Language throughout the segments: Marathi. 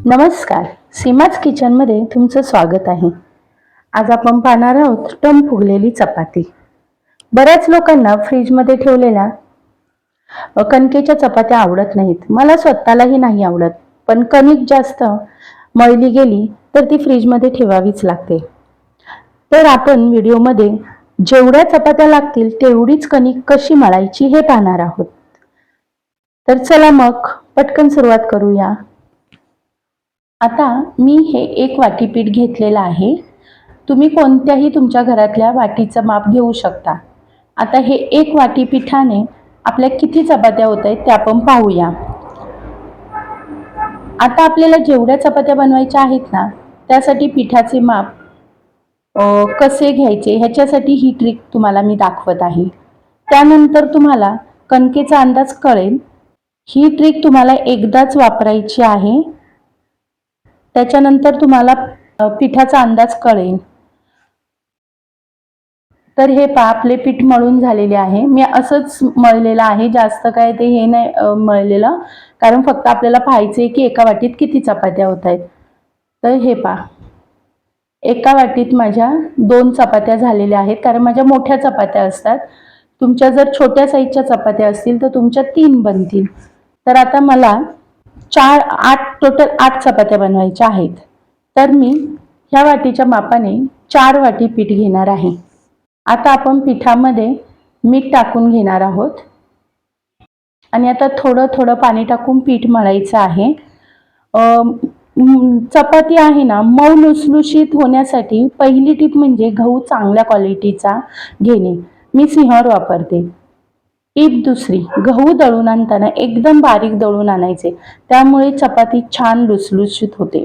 नमस्कार, सीमाच किचनमध्ये तुमचं स्वागत आहे. आज आपण पाहणार आहोत टम फुगलेली चपाती. बऱ्याच लोकांना फ्रीजमध्ये ठेवलेल्या कणकेच्या चपात्या आवडत नाहीत. मला स्वतःलाही नाही आवडत, पण कणिक जास्त मळली गेली तर ती फ्रीजमध्ये ठेवावीच लागते. तर आपण व्हिडिओमध्ये जेवढ्या चपात्या लागतील तेवढीच कणिक कशी मळायची हे पाहणार आहोत. तर चला मग पटकन सुरुवात करूया. आता मी हे 1 वाटी पीठ घेतलेलं आहे. तुम्ही कोणत्याही तुमच्या घरातल्या वाटीचं माप घेऊ शकता. आता हे 1 वाटी पिठाने आपल्या किती चपात्या होत आहेत ते आपण पाहूया. आता आपल्याला जेवढ्या चपात्या बनवायच्या आहेत ना, त्यासाठी पिठाचे माप कसे घ्यायचे ह्याच्यासाठी ही ट्रिक तुम्हाला मी दाखवत आहे. त्यानंतर तुम्हाला कणकेचा अंदाज कळेल. ही ट्रिक तुम्हाला एकदाच वापरायची आहे. त्याच्यानंतर तुम्हाला पिठाचा अंदाज कळेल. तर हे पहा, आपले पीठ मळून झालेले आहे. मी असंच मळलेलं आहे, जास्त काय ते हे नाही मळलेलं, कारण फक्त आपल्याला पाहायचे की एका वाटीत किती चपात्या होत आहेत. तर हे पहा, एका वाटीत माझ्या 2 चपात्या झालेल्या आहेत, कारण माझ्या मोठ्या चपात्या असतात. तुमच्या जर छोट्या साईजच्या चपात्या असतील तर तुमच्या 3 बनतील. तर आता मला 8 चपात्या बनवायच्या आहेत. तर मी ह्या वाटीच्या मापाने 4 वाटी पीठ घेणार आहे. आता आपण पिठामध्ये मीठ टाकून घेणार आहोत आणि आता थोडं थोडं पाणी टाकून पीठ मळायचं आहे. चपाती आहे ना, मऊ लुसलुशीत होण्यासाठी पहिली टीप म्हणजे गहू चांगल्या क्वालिटीचा घेणे. मी सिंहर वापरते. टीप दुसरी, गहू दळून आणताना एकदम बारीक दळून आणायचे, त्यामुळे चपाती छान लुसलुशीत होते.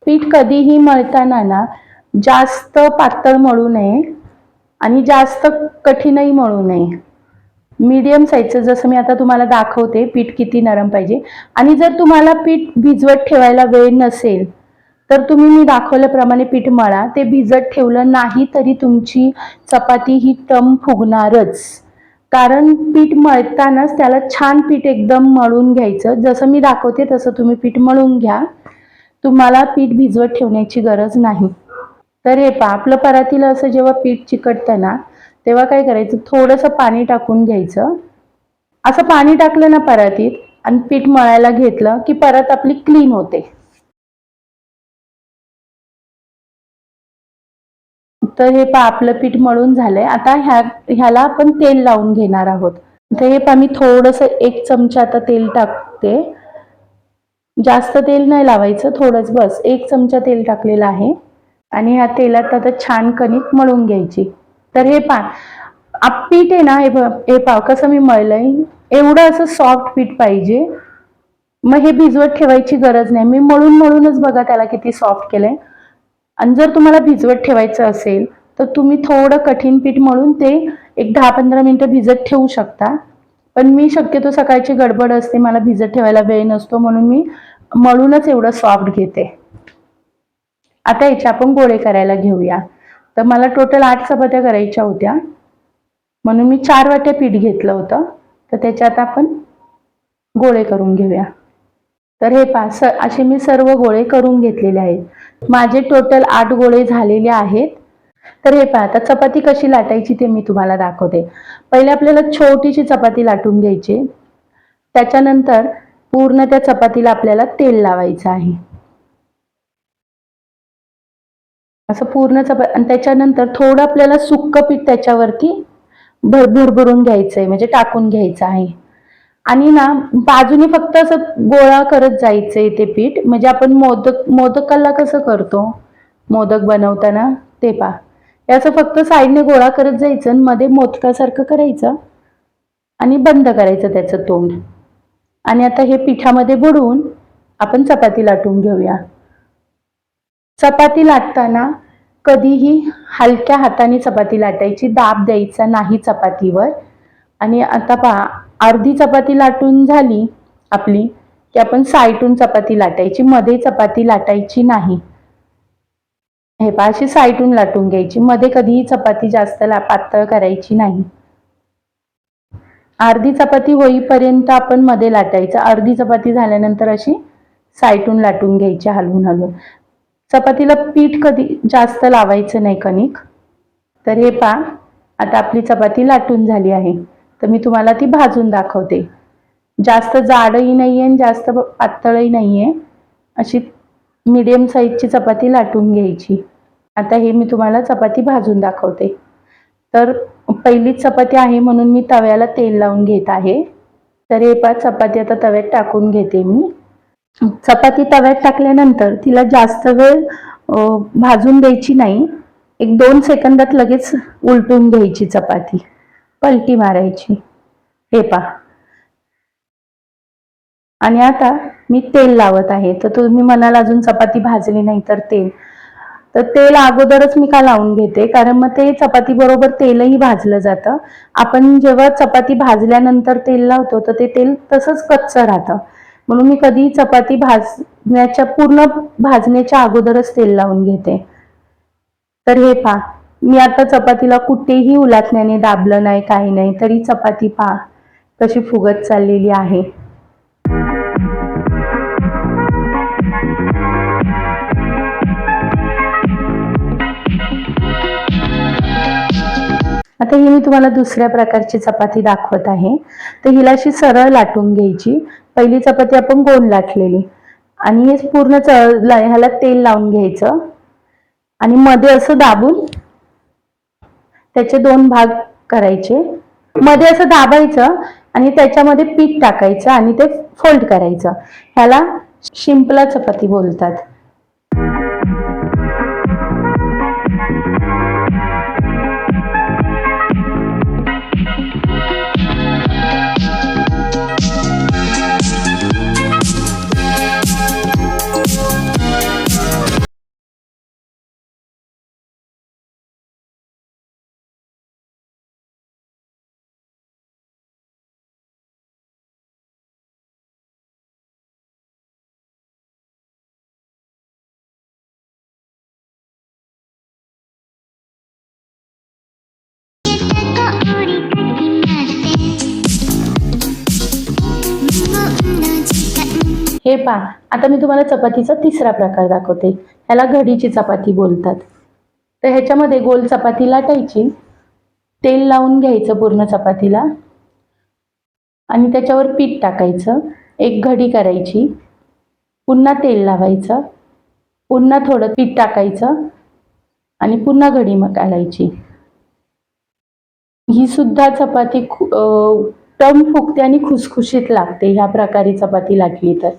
पीठ कधीही मळताना ना जास्त पातळ मळू नये आणि जास्त कठीणही मळू नये. मीडियम साईजचं, जसं मी आता तुम्हाला दाखवते पीठ किती नरम पाहिजे. आणि जर तुम्हाला पीठ भिजवत ठेवायला वेळ नसेल तर तुम्ही मी दाखवल्याप्रमाणे पीठ मळा. ते भिजत ठेवलं नाही तरी तुमची चपाती ही टम फुगणारच, कारण पीठ मळतानाच त्याला छान पीठ एकदम मळून घ्यायचं. जसं मी दाखवते तसं तुम्ही पीठ मळून घ्या. तुम्हाला पीठ भिजवत ठेवण्याची गरज नाही. तर हे पहा, आपलं परातीला असं जेव्हा पीठ चिकटतं ना, तेव्हा काय करायचं, थोडंसं पाणी टाकून घ्यायचं. असं पाणी टाकलं ना परातीत आणि पीठ मळायला घेतलं की परत आपली क्लीन होते. तर हे पहा, आपलं पीठ मळून झालंय. आता ह्याला आपण तेल लावून घेणार आहोत. तर हे पहा, मी थोडंसं 1 चमचा आता तेल टाकते. जास्त तेल नाही लावायचं, थोडंच बस. 1 चमचा तेल टाकलेलं आहे आणि ह्या तेलात आता छान कणिक मळून घ्यायची. तर हे पहा, पीठ आहे ना, हे पहा कसं मी मळलंय. एवढं असं सॉफ्ट पीठ पाहिजे. मग हे भिजवत ठेवायची गरज नाही. मी मळूनच बघा त्याला किती सॉफ्ट केलंय. आणि जर तुम्हाला भिजवत ठेवायचं असेल तर तुम्ही थोडं कठीण पीठ मळून ते एक 10-15 मिनिटं भिजत ठेवू शकता. पण मी शक्यतो सकाळची गडबड असते, मला भिजत ठेवायला वेळ नसतो, म्हणून मी मळूनच एवढं सॉफ्ट घेते. आता याचे आपण गोळे करायला घेऊया. तर मला टोटल 8 चपात्या करायच्या होत्या, म्हणून मी 4 वाट्या पीठ घेतलं होतं. तर त्याच्यात आपण गोळे करून घेऊया. तर हे पहा, असे मी सर्व गोळे करून घेतलेले आहेत. माझे टोटल 8 गोळे झालेले आहेत. तर हे पहा, आता चपाती कशी लाटायची ते मी तुम्हाला दाखवते. पहिले आपल्याला छोटीशी चपाती लाटून घ्यायची. त्याच्यानंतर पूर्ण त्या चपातीला आपल्याला तेल लावायचं आहे. असं पूर्ण चपाती, आणि त्याच्यानंतर थोडं आपल्याला सुक्क पीठ त्याच्यावरती भरभरून घ्यायचंय, म्हणजे टाकून घ्यायचं आहे. आणि ना बाजूने फक्त असं गोळा करत जायचंय ते पीठ, म्हणजे आपण मोदकाला कसं करतो, मोदक बनवताना ते पहा, याचं फक्त साईडने गोळा करत जायचं आणि मध्ये मोदकासारखं करायचं आणि बंद करायचं त्याचं तोंड. आणि आता हे पिठामध्ये बुडवून आपण चपाती लाटून घेऊया. चपाती लाटताना कधीही हलक्या हाताने चपाती लाटायची, दाब द्यायचा नाही चपातीवर. आणि आता पहा, अर्धी चपाती लाटून झाली आपली की आपण साईडून चपाती लाटायची, मध्ये चपाती लाटायची नाही. हे पहा, अशी साईडून लाटून घ्यायची, मध्ये कधीही चपाती जास्त पातळ करायची नाही. अर्धी चपाती होईपर्यंत आपण मध्ये लाटायचं, अर्धी चपाती झाल्यानंतर अशी साईटून लाटून घ्यायची हलवून हलवून. चपातीला पीठ कधी जास्त लावायचं नाही कणिक. तर हे पहा, आता आपली चपाती लाटून झाली आहे. तर मी तुम्हाला ती भाजून दाखवते. जास्त जाडही नाहीये आणि जास्त पातळही नाहीये, अशी मीडियम साईजची चपाती लाटून घ्यायची. आता हे मी तुम्हाला चपाती भाजून दाखवते. तर पहिलीच चपाती आहे म्हणून मी तव्याला तेल लावून घेत आहे. तर हे पहा, चपाती आता तव्यात टाकून घेते मी. चपाती तव्यात टाकल्यानंतर तिला जास्त वेळ भाजून द्यायची नाही. 1-2 सेकंदात लगेच उलटून घ्यायची चपाती, पलटी मारायची. हे पहा. आणि आता मी तेल लावत आहे. तर तुम्ही म्हणाल अजून चपाती भाजली नाही तर तेल. तर तेल अगोदरच मी का लावून घेते, कारण मग ते चपाती बरोबर तेलही भाजलं जातं. आपण जेव्हा चपाती भाजल्यानंतर तेल लावतो तर ते तेल तसंच कच्चं राहतं. म्हणून मी कधी चपाती पूर्ण भाजण्याच्या अगोदरच तेल लावून घेते. तर हे पहा, मी आता चपातीला कुठेही उलटण्याने दाबलं नाही, काही नाही, तरी चपाती पहा कशी फुगत चाललेली आहे. आता ही मी तुम्हाला दुसऱ्या प्रकारची चपाती दाखवत आहे. तर हिला अशी सरळ लाटून घ्यायची. पहिली चपाती आपण गोल लाटलेली, आणि हे पूर्ण ह्याला तेल लावून घ्यायचं आणि मध्ये असं दाबून त्याचे 2 भाग करायचे. मध्ये असं दाबायचं आणि त्याच्यामध्ये पीठ टाकायचं आणि ते फोल्ड करायचं. ह्याला शिंपला चपाती बोलतात. हे पहा, आता मी तुम्हाला चपातीचा तिसरा प्रकार दाखवते. ह्याला घडीची चपाती बोलतात. तर ह्याच्यामध्ये गोल चपाती लाटायची, तेल लावून घ्यायचं पूर्ण चपातीला आणि त्याच्यावर पीठ टाकायचं, एक घडी करायची, पुन्हा तेल लावायचं, पुन्हा थोडं पीठ टाकायचं आणि पुन्हा घडी घालायची. ही सुद्धा चपाती टम फुगते आणि खुसखुशीत लागते ह्या प्रकारे चपाती लाटली तर.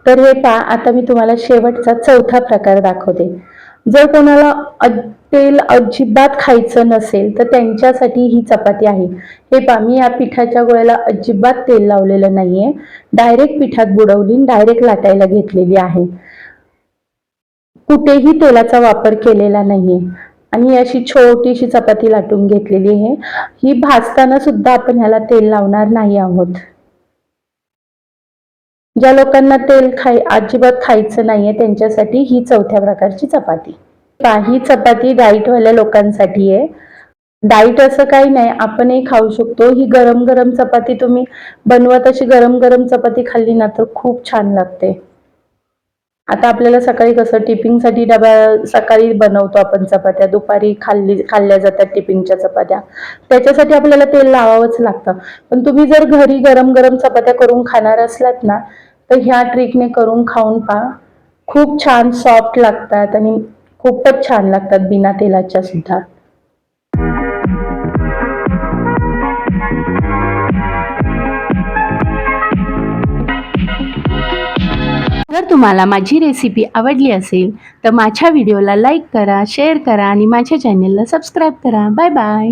तर हे पहा, आता मी तुम्हाला शेवटचा चौथा प्रकार दाखवते. जर कोणाला तेल अजिबात खायचं नसेल तर त्यांच्यासाठी ही चपाती आहे. हे पहा, मी या पिठाच्या गोळ्याला अजिबात तेल लावलेलं नाहीये. डायरेक्ट पिठात बुडवली, डायरेक्ट लाटायला घेतलेली आहे. कुठेही तेलाचा वापर केलेला नाहीये आणि अशी छोटीशी चपाती लाटून घेतलेली आहे. ही भाजताना सुद्धा आपण ह्याला तेल लावणार नाही आहोत. ज्या लोकांना तेल अजिबात खायचं नाहीये त्यांच्यासाठी ही चौथ्या प्रकारची चपाती. ही चपाती डाएटवाल्या लोकांसाठी आहे. डाएट असं काही नाही, आपणही खाऊ शकतो. ही गरम गरम चपाती तुम्ही बनवत अशी गरम गरम चपाती खाल्ली ना तर खूप छान लागते. आता आपल्याला सकाळी कसं टिफिनसाठी डबा सकाळी बनवतो आपण चपात्या, दुपारी खाल्ल्या जातात टिफिनच्या चपात्या, त्याच्यासाठी आपल्याला तेल लावावंच लागतं. पण तुम्ही जर घरी गरम गरम चपात्या करून खाणार असलात ना तर ह्या ट्रिकने करून खाऊन पहा. खूप छान सॉफ्ट लागतात आणि खूपच छान लागतात बिना तेलाच्या सुद्धा. जर तुम्हाला माझी रेसिपी आवडली असेल तर माझ्या व्हिडिओला लाईक करा, शेअर करा आणि माझ्या चॅनलला सबस्क्राईब करा. Bye bye.